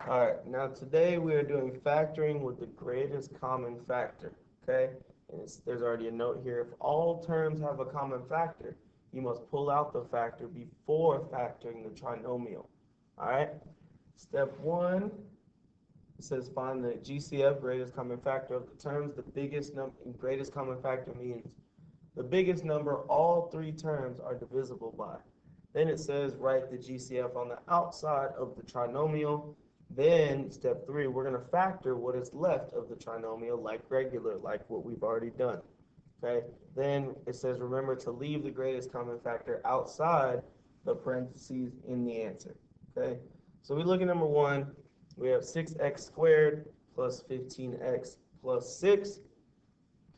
All right, now today we are doing factoring with the greatest common factor, okay? And there's already a note here. If all terms have a common factor, you must pull out the factor before factoring the trinomial. All right, step one, it says find the GCF, greatest common factor of the terms. The biggest number, greatest common factor means the biggest number all three terms are divisible by. Then it says write the GCF on the outside of the trinomial. Then step three, we're going to factor what is left of the trinomial like regular, like what we've already done. Okay. Then it says remember to leave the greatest common factor outside the parentheses in the answer. Okay. So we look at number one. We have 6x squared plus 15x plus 6.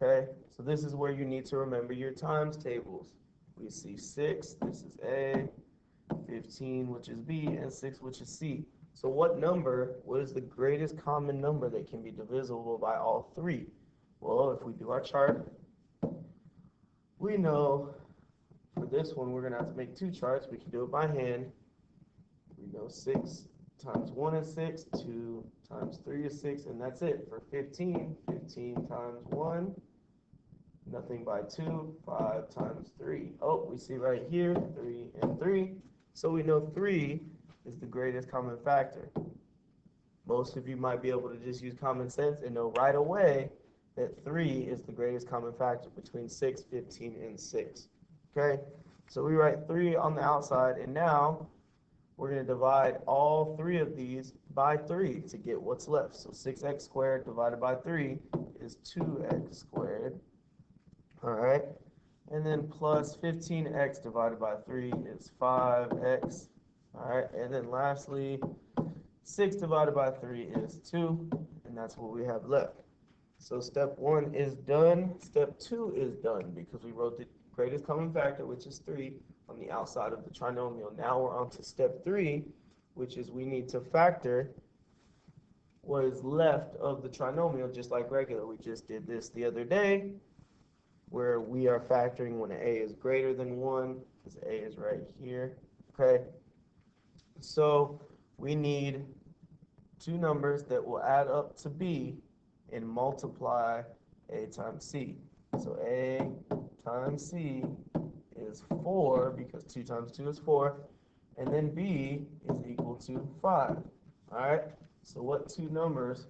Okay, so this is where you need to remember your times tables. We see 6, this is A, 15, which is B, and 6, which is C. So what is the greatest common number that can be divisible by all three? Well, if we do our chart, we know for this one, we're going to have to make two charts. We can do it by hand. We know 6 times 1 is 6, 2 times 3 is 6, and that's it. For 15, 15 times 1, nothing by 2, 5 times 3. Oh, we see right here, 3 and 3. So we know 3 is the greatest common factor. Most of you might be able to just use common sense and know right away that 3 is the greatest common factor between 6, 15, and 6. Okay, so we write 3 on the outside, and now we're going to divide all three of these by 3 to get what's left. So 6x squared divided by 3 is 2x squared. All right, and then plus 15x divided by 3 is 5x. All right, and then lastly, 6 divided by 3 is 2, and that's what we have left. So step 1 is done. Step 2 is done because we wrote the greatest common factor, which is 3, on the outside of the trinomial. Now we're on to step 3, which is we need to factor what is left of the trinomial just like regular. We just did this the other day, where we are factoring when a is greater than 1, because a is right here, okay? So we need two numbers that will add up to b and multiply a times c. So a times c is 4, because 2 times 2 is 4, and then b is equal to 5, all right? So what two numbers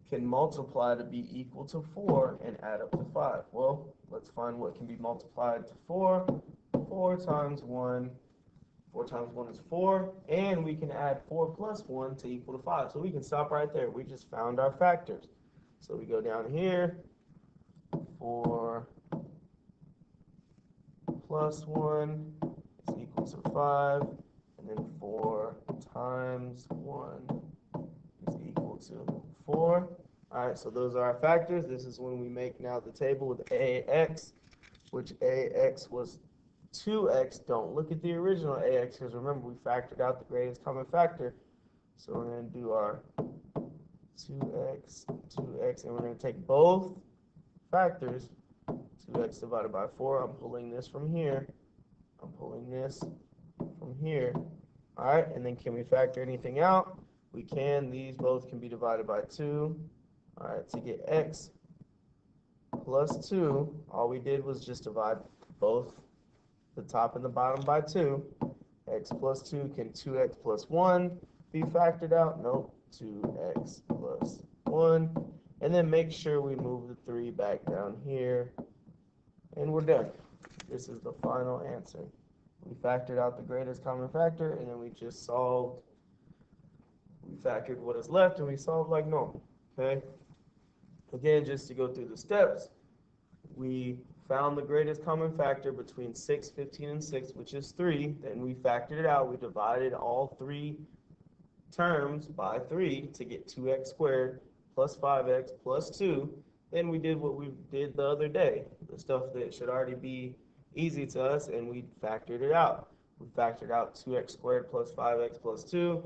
can multiply to be equal to 4 and add up to 5? Well, let's find what can be multiplied to 4. 4 times 1, 4 times 1 is 4, and we can add 4 plus 1 to equal to 5. So we can stop right there. We just found our factors. So we go down here, 4 plus 1 is equal to 5, and then 4 times 1 is equal to 4. All right, so those are our factors. This is when we make now the table with AX, which AX was 2x. Don't look at the original AX, because remember, we factored out the greatest common factor. So we're going to do our 2x, 2x, and we're going to take both factors, 2x divided by 4. I'm pulling this from here. I'm pulling this from here. All right, and then can we factor anything out? We can. These both can be divided by 2. All right, to get x plus 2, all we did was just divide both the top and the bottom by 2. X plus 2, can 2x plus 1 be factored out? Nope, 2x plus 1. And then make sure we move the 3 back down here, and we're done. This is the final answer. We factored out the greatest common factor, and then we just solved. We factored what is left, and we solved like normal, okay? Again, just to go through the steps, we found the greatest common factor between 6, 15, and 6, which is 3. Then we factored it out. We divided all three terms by 3 to get 2x squared plus 5x plus 2. Then we did what we did the other day, the stuff that should already be easy to us, and we factored it out. We factored out 2x squared plus 5x plus 2.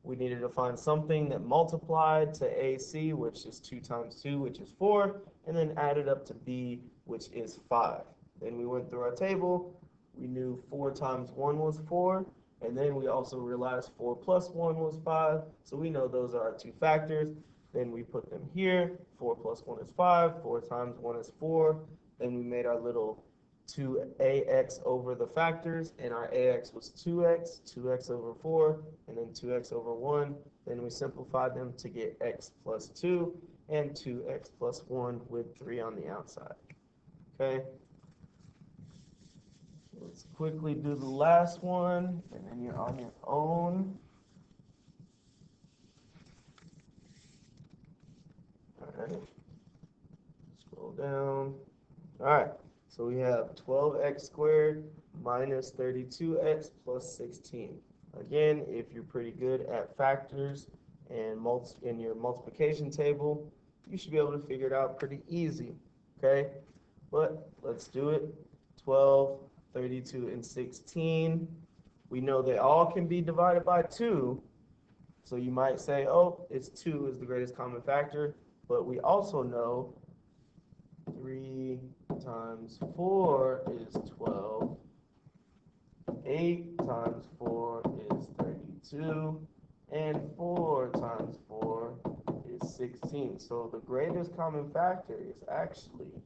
We needed to find something that multiplied to AC, which is 2 times 2, which is 4, and then added up to B, which is 5. Then we went through our table. we knew 4 times 1 was 4, and then we also realized 4 plus 1 was 5, so we know those are our two factors. Then we put them here. 4 plus 1 is 5, 4 times 1 is 4. Then we made our little 2ax over the factors, and our ax was 2x over 4, and then 2x over 1. Then we simplified them to get x plus 2 and 2x plus 1 with 3 on the outside. Okay? Let's quickly do the last one, and then you're on your own. All right. Scroll down. All right. So we have 12x squared minus 32x plus 16. Again, if you're pretty good at factors and in your multiplication table, you should be able to figure it out pretty easy. Okay? But let's do it. 12, 32, and 16. We know they all can be divided by 2. So you might say, oh, it's 2 is the greatest common factor. But we also know 3 times 4 is 12. 8 times 4 is 32. And 4 times 4 is 16. So the greatest common factor is actually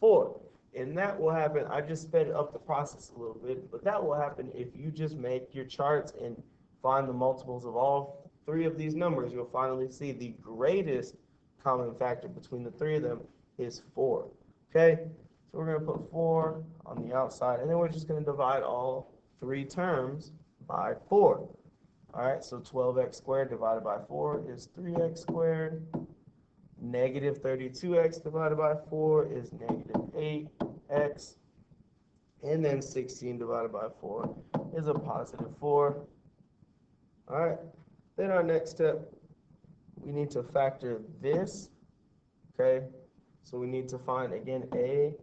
4. And that will happen, I just sped up the process a little bit, but that will happen if you just make your charts and find the multiples of all 3 of these numbers. You'll finally see the greatest common factor between the 3 of them is 4. Okay, so we're going to put 4 on the outside, and then we're just going to divide all 3 terms by 4. All right, so 12x squared divided by 4 is 3x squared. Negative 32x divided by 4 is negative 8x. And then 16 divided by 4 is a positive 4. All right, then our next step, we need to factor this. Okay, so we need to find, again, A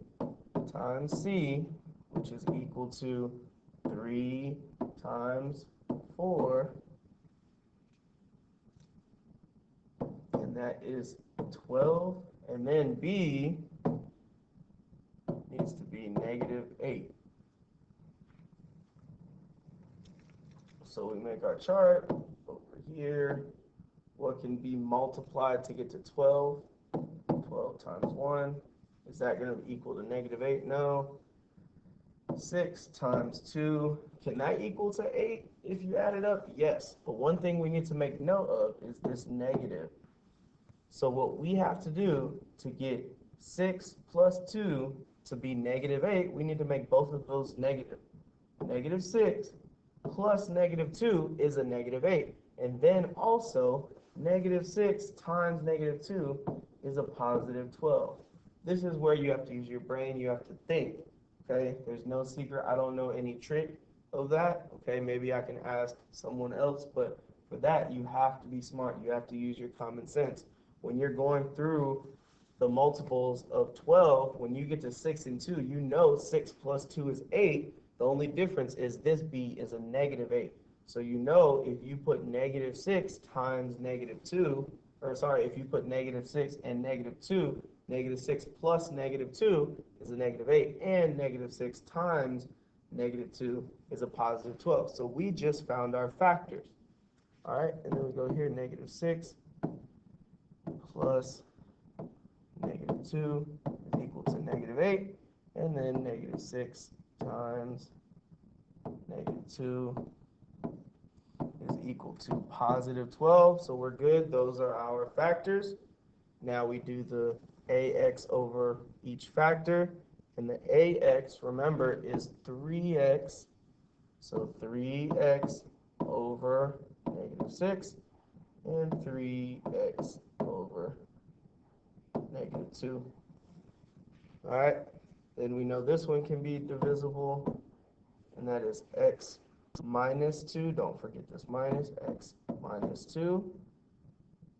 times C, which is equal to 3 times 4. And that is 12. And then B needs to be negative 8. So we make our chart over here. What can be multiplied to get to 12? 12 times 1. Is that going to equal to negative 8? No. 6 times 2. Can that equal to 8 if you add it up? Yes. But one thing we need to make note of is this negative. So what we have to do to get 6 plus 2 to be negative 8, we need to make both of those negative. Negative 6 plus negative 2 is a negative 8. And then also, negative 6 times negative 2 is a positive 12. This is where you have to use your brain. You have to think. Okay? There's no secret. I don't know any trick of that. Okay? Maybe I can ask someone else. But for that, you have to be smart. You have to use your common sense. When you're going through the multiples of 12, when you get to 6 and 2, you know 6 plus 2 is 8. The only difference is this B is a negative 8. So you know if you put negative 6 times negative 2, or sorry, if you put negative 6 and negative 2, negative 6 plus negative 2 is a negative 8, and negative 6 times negative 2 is a positive 12. So we just found our factors. All right, and then we go here, negative 6 plus negative 2 is equal to negative 8, and then negative 6 times negative 2 is equal to positive 12. So we're good. Those are our factors. Now we do the ax over each factor. And the ax, remember, is 3x. So 3x over negative 6 and 3x over negative 2. All right. Then we know this one can be divisible, and that is x minus 2. Don't forget this minus, x minus 2.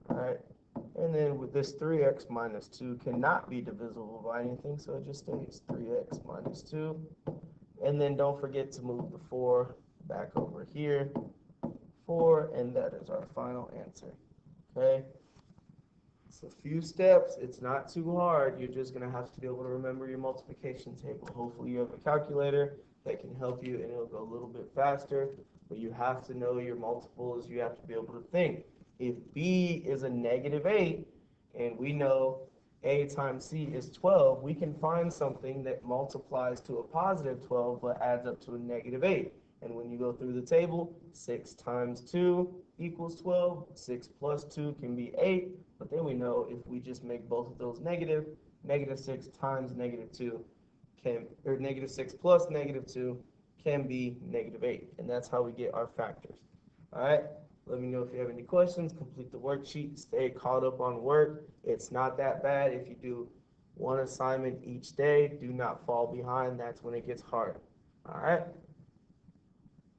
All right. And then with this 3x minus 2 cannot be divisible by anything, so it just stays 3x minus 2. And then don't forget to move the 4 back over here. 4, and that is our final answer. Okay? It's a few steps. It's not too hard. You're just going to have to be able to remember your multiplication table. Hopefully you have a calculator. that can help you, and it'll go a little bit faster. But you have to know your multiples. You have to be able to think. If b is a -8, and we know a times c is 12, we can find something that multiplies to a positive 12 but adds up to a -8. And when you go through the table, 6 times 2 equals 12. 6 plus 2 can be 8. But then we know if we just make both of those negative, -6 times -2 can, or -6 plus -2 can be -8. And that's how we get our factors. All right. Let me know if you have any questions. Complete the worksheet. Stay caught up on work. It's not that bad if you do one assignment each day. Do not fall behind. That's when it gets hard. All right.